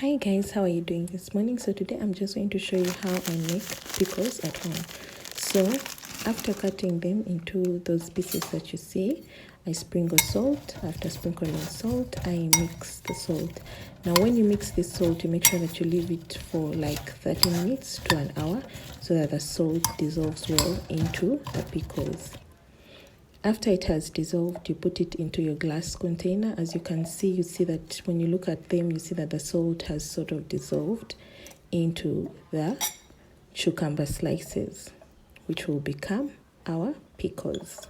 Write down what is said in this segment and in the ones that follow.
Hi guys, how are you doing this morning? So today I'm just going to show you how I make pickles at home. So after cutting them into those pieces that you see, I sprinkle salt. After sprinkling salt, I mix the salt. Now when you mix this salt, you make sure that you leave it for like 30 minutes to an hour so that the salt dissolves well into the pickles. After it has dissolved, you put it into your glass container. As you can see, you see that when you look at them, you see that the salt has sort of dissolved into the cucumber slices, which will become our pickles.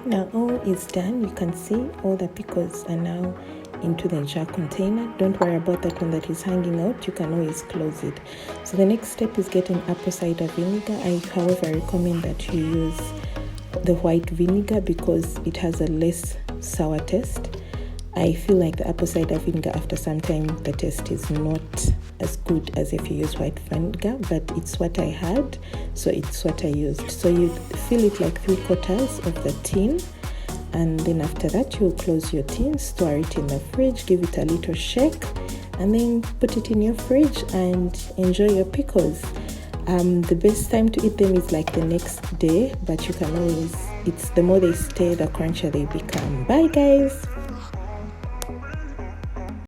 Now all is done. You can see all the pickles are now into the jar container. Don't worry about that one that is hanging out. You can always close it. So the next step is getting apple cider vinegar. I however recommend that you use the white vinegar because it has a less sour taste. I feel like the apple cider vinegar after some time the taste is not as good as if you use white vinegar, but it's what I had, so it's what I used. So you fill it like 3/4 of the tin, and then after that you close your tin, store it in the fridge, give it a little shake, and then put it in your fridge and enjoy your pickles. The best time to eat them is like the next day, but you can always, it's the more they stay, the crunchier they become. Bye guys.